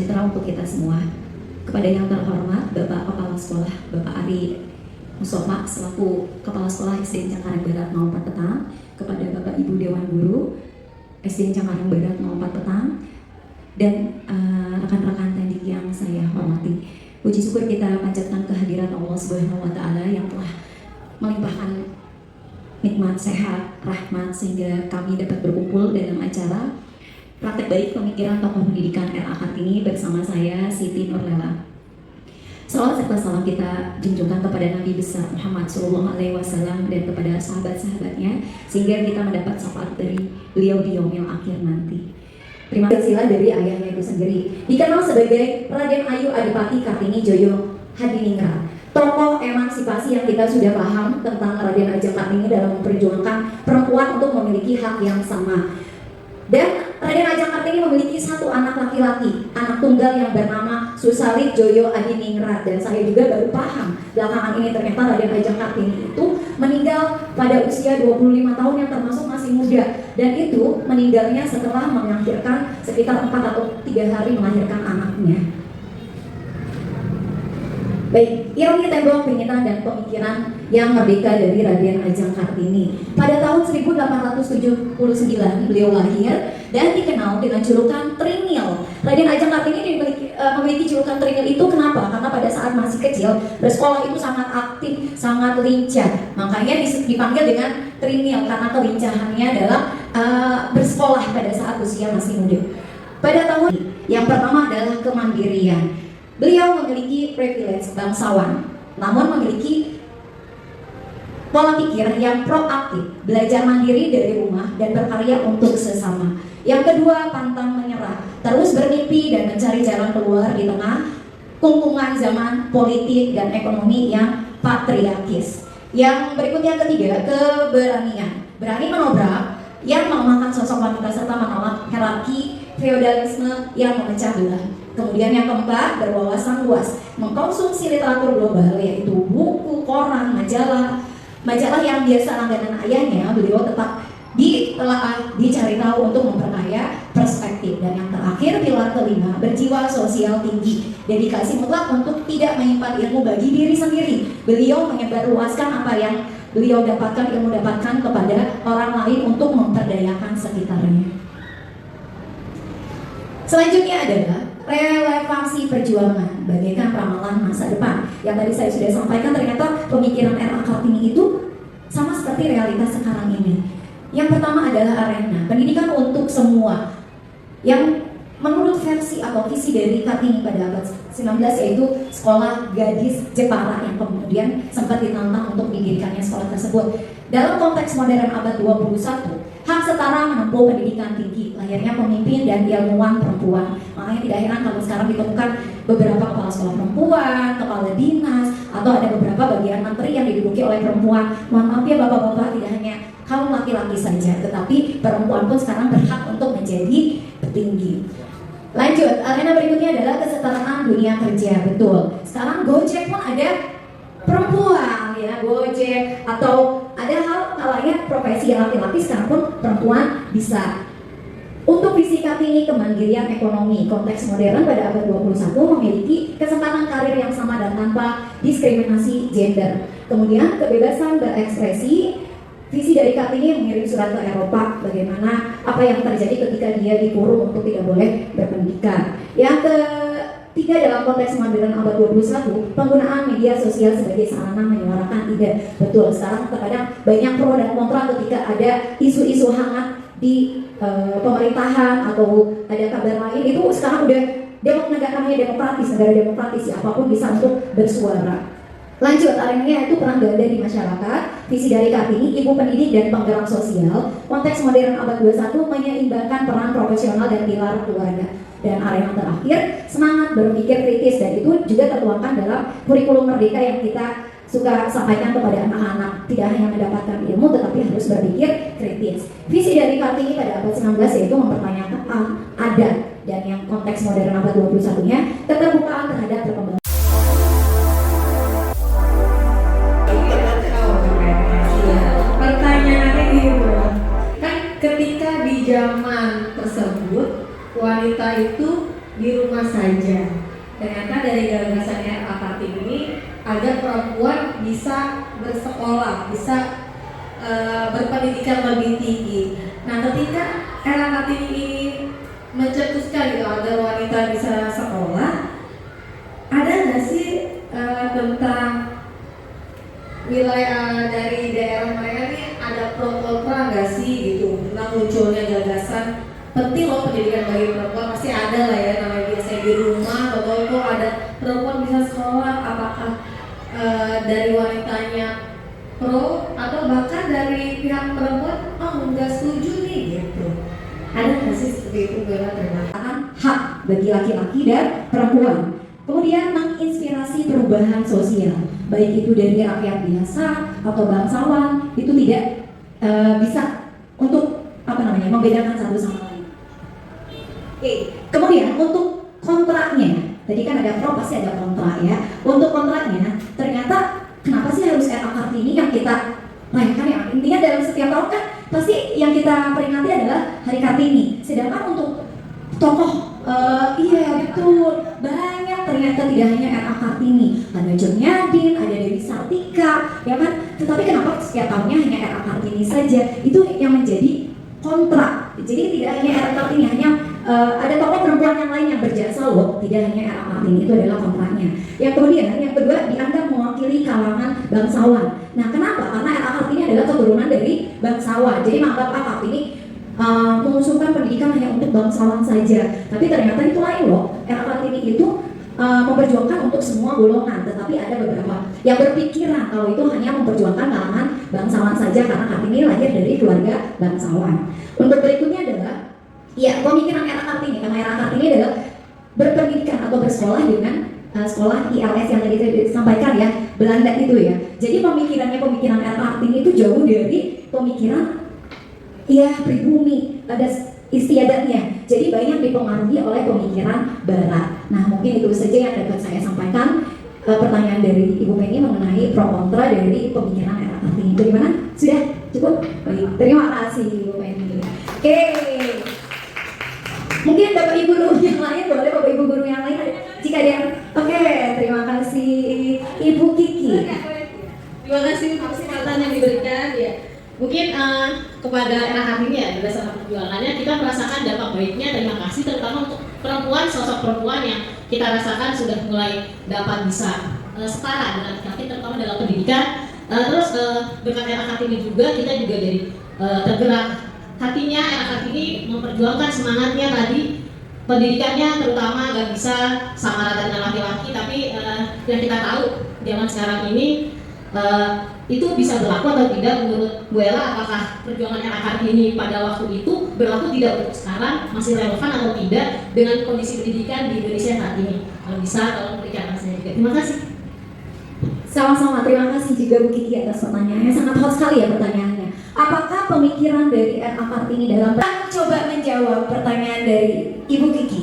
sejahtera untuk kita semua. Kepada yang terhormat Bapak Kepala Sekolah Bapak Ari Mustafa selaku Kepala Sekolah SD Cengkareng Barat 04 Petang, kepada Bapak Ibu Dewan Guru SD Cengkareng Barat 04 Petang, dan rekan-rekan tendik yang saya hormati. Puji syukur kita panjatkan kehadiran Allah Subhanahu wa Ta'ala yang telah melimpahkan nikmat, sehat, rahmat sehingga kami dapat berkumpul dalam acara Praktek Baik Pemikiran Tokoh Pendidikan RA Kartini bersama saya Siti Nurlela. Salawat serta salam kita junjungkan kepada Nabi besar Muhammad SAW dan kepada sahabat-sahabatnya sehingga kita mendapat syafaat dari beliau di yaumil akhir nanti. Terima kasih dari ayahnya itu sendiri, dikenal sebagai Raden Ayu Adipati Kartini Joyo Hadiningrat, tokoh emansipasi yang kita sudah paham tentang Raden Ajeng Kartini dalam memperjuangkan perempuan untuk memiliki hak yang sama. Dan Raden Ajeng Kartini memiliki satu anak laki-laki, anak tunggal yang bernama Susalit Joyo Adiningrat. Dan saya juga baru paham belakangan ini ternyata Raden Ajeng Kartini itu meninggal pada usia 25 tahun yang termasuk masih muda. Dan itu meninggalnya setelah melahirkan sekitar 4 atau 3 hari melahirkan anaknya. Baik, ironi tembok pengintan dan pemikiran yang merdeka dari Raden Ajeng Kartini. Pada tahun 1879 beliau lahir dan dikenal dengan julukan Trinil. Raden Ajeng Kartini memiliki julukan Trinil itu kenapa? Karena pada saat masih kecil bersekolah itu sangat aktif, sangat lincah. Makanya dipanggil dengan Trinil karena kelincahannya dalam bersekolah pada saat usia masih muda. Pada tahun yang pertama adalah kemandirian. Beliau memiliki privilege bangsawan, namun memiliki pola pikir yang proaktif, belajar mandiri dari rumah dan berkarya untuk sesama. Yang kedua, pantang menyerah, terus bermimpi dan mencari jalan keluar di tengah kungkungan zaman politik dan ekonomi yang patriarkis. Yang berikutnya ketiga, keberanian, berani menobrak yang melemahkan sosok wanita serta menolak hierarki feodalisme yang memecah belah. Kemudian yang keempat, berwawasan luas, mengkonsumsi literatur global yaitu buku, koran, majalah yang biasa langganan ayahnya. Beliau tetap ditelaah, dicari tahu untuk memperkaya perspektif. Dan yang terakhir, pilar kelima, berjiwa sosial tinggi, dedikasi mutlak untuk tidak menyimpan ilmu bagi diri sendiri. Beliau menyebarluaskan apa yang beliau dapatkan, ilmu dapatkan kepada orang lain untuk memperdayakan sekitarnya. Selanjutnya adalah relevansi perjuangan bagaikan ramalan masa depan. Yang tadi saya sudah sampaikan, ternyata pemikiran RA Kartini itu sama seperti realitas sekarang ini. Yang pertama adalah arena pendidikan untuk semua, yang menurut versi atau visi dari Kartini pada abad 19 yaitu sekolah gadis Jepara yang kemudian sempat ditantang untuk didirikannya sekolah tersebut. Dalam konteks modern abad 21, hak setara menempuh pendidikan tinggi, lahirnya pemimpin dan ilmuwan perempuan. Makanya tidak heran kalau sekarang ditemukan beberapa kepala sekolah perempuan, kepala dinas, atau ada beberapa bagian menteri yang diduduki oleh perempuan. Mohon maaf ya bapak-bapak, tidak hanya kaum laki-laki saja, tetapi perempuan pun sekarang berhak untuk menjadi petinggi. Lanjut, arena berikutnya adalah kesetaraan dunia kerja. Betul, sekarang Gojek pun ada perempuan ya, Gojek, atau ada hal lainnya profesi laki-laki sekarang pun perempuan bisa. Untuk visi Kartini, kemandirian ekonomi konteks modern pada abad 21 memiliki kesempatan karir yang sama dan tanpa diskriminasi gender. Kemudian kebebasan berekspresi, visi dari Kartini mengirim surat ke Eropa bagaimana apa yang terjadi ketika dia dikurung untuk tidak boleh berpendidikan. Yang ketiga, dalam konteks modern abad 21, penggunaan media sosial sebagai sarana menyuarakan ide. Betul, sekarang terkadang banyak pro dan kontra ketika ada isu-isu hangat di pemerintahan atau ada kabar lain, itu sekarang udah negaranya demokratis, negara demokratis, siapapun bisa untuk bersuara. Lanjut, arenanya itu peran ganda di masyarakat, visi dari Kartini, ibu pendidik dan penggerak sosial. Konteks modern abad 21 menyeimbangkan peran profesional dan pilar keluarga. Dan arena terakhir, semangat berpikir kritis, dan itu juga tertuangkan dalam kurikulum merdeka yang kita suka sampaikan kepada anak-anak. Tidak hanya mendapatkan ilmu, tetapi harus berpikir kritis. Visi dari Kartini pada abad 19 yaitu mempertanyakan adat, dan yang konteks modern abad 21-nya keterbukaan terhadap perkembangan. Pertanyaannya gini, kan ketika di zaman tersebut wanita itu di rumah saja. Ternyata dari gagasan RA Kartini ini agar perempuan bisa bersekolah, bisa berpendidikan lebih tinggi. Nah, ketika RA Kartini ini mencetuskan gitu agar wanita bisa sekolah, ada nggak sih tentang wilayah dari daerah mereka nih ada pro kontra nggak sih gitu tentang munculnya gagasan penting loh pendidikan bagi perempuan, pasti ada lah ya namanya biasanya di rumah atau kok ada perempuan bisa sekolah, apakah dari wanitanya pro atau bahkan dari pihak perempuan nggak setuju nih gitu, ada nggak sih seperti itu Bella? Terima kasih. Hak bagi laki-laki dan perempuan. Kemudian menginspirasi perubahan sosial, baik itu dari rakyat biasa atau bangsawan, itu tidak bisa untuk membedakan satu sama lain. Oke. Kemudian untuk kontraknya, tadi kan ada pro pasti ada kontra ya. Untuk kontraknya, ternyata kenapa sih harus RA Kartini yang kita rayakan ya? Intinya dalam setiap tahun kan pasti yang kita peringati adalah Hari Kartini. Sedangkan untuk tokoh iya betul, banyak ternyata tidak hanya RA Kartini, ada John Yadin, ada Dewi Sartika, ya kan? Tetapi kenapa setiap tahunnya hanya RA Kartini saja? Itu yang menjadi kontrak. Jadi tidak hanya RA Kartini, hanya ada tokoh perempuan yang lain yang berjasa loh, tidak hanya RA Kartini, itu adalah kontraknya. Yang kemudian, yang kedua dianggap mewakili kalangan bangsawan. Nah, kenapa? Karena RA Kartini adalah keturunan dari bangsawan. Jadi menganggap RA Kartini mengusulkan pendidikan hanya untuk bangsawan saja, tapi ternyata itu lain loh. RA Kartini itu memperjuangkan untuk semua golongan, tetapi ada beberapa yang berpikiran kalau itu hanya memperjuangkan kalangan bangsawan saja karena Kartini lahir dari keluarga bangsawan. Untuk berikutnya adalah ya pemikiran RA Kartini, karena RA Kartini adalah berpendidikan atau bersekolah dengan sekolah ILS yang tadi saya sampaikan ya, Belanda itu ya. Jadi pemikiran RA Kartini itu jauh dari pemikiran ya pribumi, ada istiadatnya. Jadi banyak dipengaruhi oleh pemikiran barat. Nah, mungkin itu saja yang dapat saya sampaikan. Pertanyaan dari Ibu Penny mengenai pro kontra dari pemikiran RA Kartini. Bagaimana? Sudah cukup? Baik, terima kasih Ibu Penny. Oke. Mungkin Bapak Ibu guru yang lain, boleh Bapak Ibu guru yang lain jika ada yang oke, terima kasih Ibu Kiki. Terima kasih untuk kesempatan yang diberikan ya. Mungkin kepada RA Kartini ya, berdasarkan perjuangannya kita merasakan dampak baiknya. Terima kasih terutama untuk perempuan, sosok perempuan yang kita rasakan sudah mulai dapat bisa setara dengan laki-laki terutama dalam pendidikan. Terus berkat RA Kartini juga kita juga jadi tergerak hatinya. RA Kartini memperjuangkan semangatnya tadi, pendidikannya terutama gak bisa sama rata dengan laki-laki, tapi yang kita tahu zaman sekarang ini itu bisa berlaku atau tidak menurut Bu Ella? Apakah perjuangan RA Kartini pada waktu itu berlaku tidak untuk sekarang, masih relevan atau tidak dengan kondisi pendidikan di Indonesia saat ini? Kalau bisa tolong berikan saya juga. Terima kasih. Sama-sama, terima kasih juga Bu Kiki atas pertanyaannya, sangat hot sekali ya pertanyaannya. Apakah pemikiran dari RA Kartini dalam coba menjawab pertanyaan dari Ibu Kiki,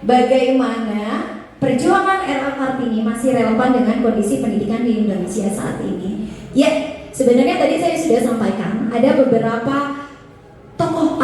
bagaimana perjuangan RA Kartini masih relevan dengan kondisi pendidikan di Indonesia saat ini? Ya, sebenarnya tadi saya sudah sampaikan ada beberapa tokoh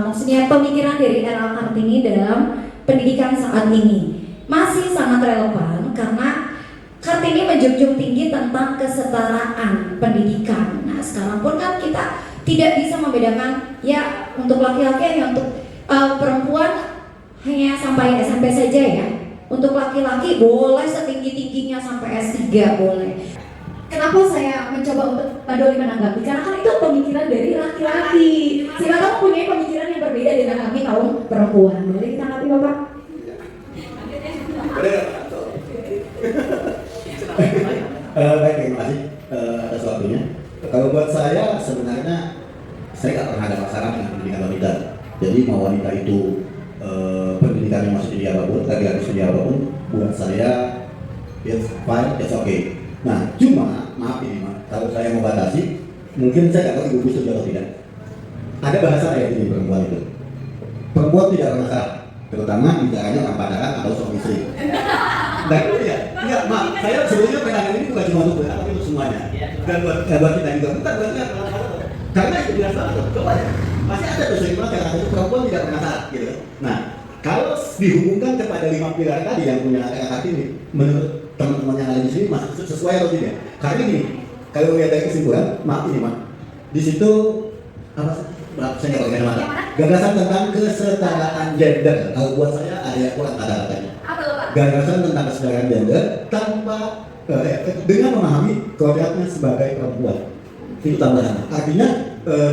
maksudnya pemikiran dari RA Kartini dalam pendidikan saat ini masih sangat relevan karena Kartini menjunjung tinggi tentang kesetaraan pendidikan. Nah, sekarang pun kan kita tidak bisa membedakan ya untuk laki-laki hanya untuk perempuan hanya sampai SMP saja ya. Untuk laki-laki boleh setinggi-tingginya sampai S3 boleh. Kenapa saya mencoba untuk Pak Doli menanggapi? Karena kan itu pemikiran dari laki-laki. Sehingga kamu punya pemikiran yang berbeda dengan kami kaum perempuan. Boleh ditanggapi Bapak? Baik, terima kasih atas waktunya. Kalau buat saya sebenarnya saya nggak pernah ada masalah dengan pendidikan wanita. Jadi mau wanita itu pendidikannya masih di apapun, tapi harus di apapun, buat saya it's fine, it's okay. Nah, cuma maaf ini kalau saya mau batasi, mungkin saya nggak tahu ibu setuju atau tidak. Ada bahasa ayat ini perempuan itu. Perempuan tidak pernah salah, terutama bicaranya tentang pacaran atau suami istri. Nah itu ya, enggak, maaf, saya sebetulnya penangan ini bukan cuma untuk Bella, tapi untuk semuanya. Dan buat kita juga, bukan buatnya. Karena itu jelas banget, coba ya. Masih ada tuh sering banget yang kata itu perempuan tidak pernah salah, gitu. Nah, Kalau dihubungkan kepada 5 pilar tadi yang punya RA ini, menurut teman-teman yang ada di sini masih sesuai atau tidak? Karena gini, kalau lihat dari kesimpulan, maaf ini Mak, di situ apa? Saya nggak pakai kacamata. Gagasan tentang kesetaraan gender. Kalau buat saya ada kurang kata-katanya. Apa tuh Pak? Gagasan tentang kesetaraan gender tanpa dengan memahami kodratnya sebagai perempuan. Itu tambahan. Artinya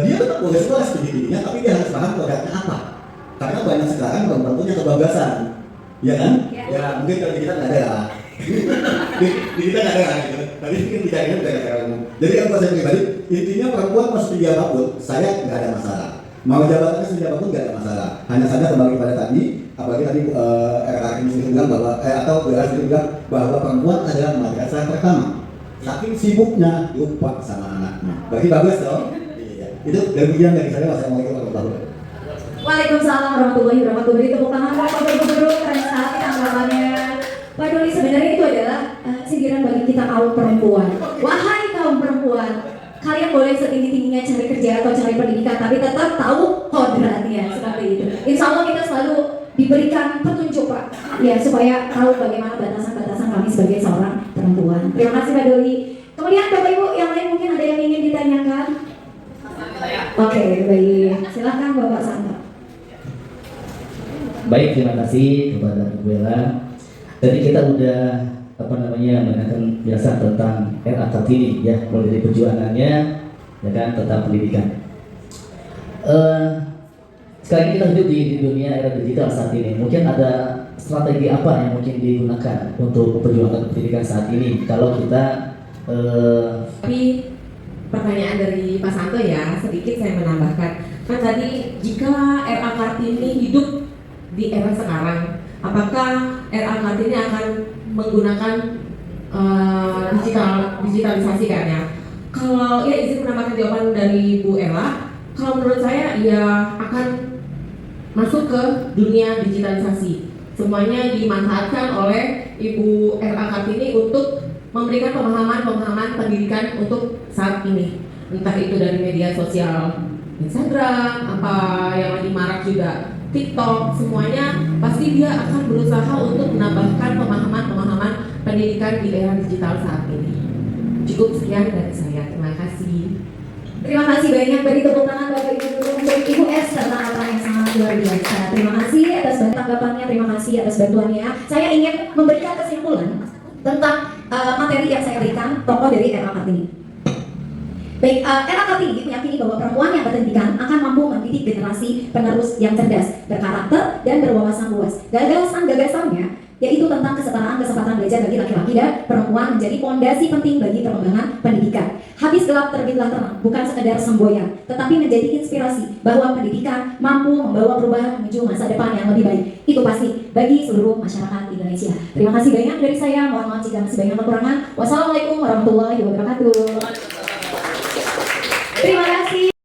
dia tetap boleh sekolah setinggi-tingginya, tapi dia harus paham kodratnya apa. Karena banyak sekarang perempuan punya kebablasan, ya kan? Ya mungkin kalau di kita nggak ada lah. di kita nggak ada lah gitu. Tapi mungkin bicaranya bukan secara umum. Jadi kalau saya pribadi, intinya perempuan mau setinggi apapun, saya nggak ada masalah. Mau jabatannya setinggi apapun nggak ada masalah. Hanya saja kembali pada tadi, apalagi tadi RK ini bilang bahwa atau BLS bilang bahwa perempuan adalah madrasah pertama. Saking sibuknya lupa sama anaknya. Berarti bagus dong. Itu bagian dari saya. Wassalamualaikum warahmatullahi wabarakatuh. Waalaikumsalam warahmatullahi wabarakatuh. Beri tepuk tangan buat Pak Guru, keren sekali tanggapannya. Pak Doli, sebenarnya itu adalah sindiran bagi kita kaum perempuan. Wahai kaum perempuan, kalian boleh setinggi-tingginya cari kerja atau cari pendidikan, tapi tetap tahu kodratnya seperti itu. Insya Allah kita selalu diberikan petunjuk Pak, ya supaya tahu bagaimana batasan-batasan kami sebagai seorang perempuan. Terima kasih Pak Doli. Kemudian Bapak Ibu yang lain mungkin ada yang ingin ditanyakan? Oke, baik. Silakan Bapak Santa. Baik, terima kasih kepada Bu Bella. Tadi kita udah menanyakan biasa tentang RA Kartini ya, mulai dari perjuangannya, ya kan, tentang pendidikan. Sekarang kita hidup di dunia era digital saat ini. Mungkin ada strategi apa yang mungkin digunakan untuk memperjuangkan pendidikan saat ini? Kalau kita Tapi pertanyaan dari Pak Santo ya, sedikit saya menambahkan. Kan tadi jika RA Kartini hidup di era sekarang, apakah RA Kartini akan menggunakan digitalisasi kan ya? Kalau ya izin menambahkan jawaban dari Bu Ella, kalau menurut saya ya akan masuk ke dunia digitalisasi. Semuanya dimanfaatkan oleh Ibu RA Kartini untuk memberikan pemahaman pendidikan untuk saat ini, entah itu dari media sosial Instagram, apa yang lagi marak juga TikTok, semuanya pasti dia akan berusaha untuk menambahkan pemahaman pendidikan di era digital saat ini. Cukup sekian dari saya, terima kasih. Terima kasih banyak, beri tepuk tangan Bapak Ibu Guru untuk Ibu S serta apa yang sangat luar biasa. Terima kasih atas tanggapannya, terima kasih atas bantuannya. Saya ingin memberikan kesimpulan tentang materi yang saya berikan tokoh dari RA Kartini. Baik, RA Kartini meyakini bahwa perempuan yang berpendidikan akan mampu mendidik generasi penerus yang cerdas, berkarakter, dan berwawasan luas. Gagasannya yaitu tentang kesetaraan kesempatan belajar bagi laki-laki dan perempuan menjadi fondasi penting bagi perkembangan pendidikan. Habis gelap terbitlah terang, bukan sekedar semboyan, tetapi menjadi inspirasi bahwa pendidikan mampu membawa perubahan menuju masa depan yang lebih baik. Itu pasti bagi seluruh masyarakat Indonesia. Terima kasih banyak dari saya, mohon maaf jika masih banyak kekurangan. Wassalamualaikum warahmatullahi wabarakatuh. Terima kasih.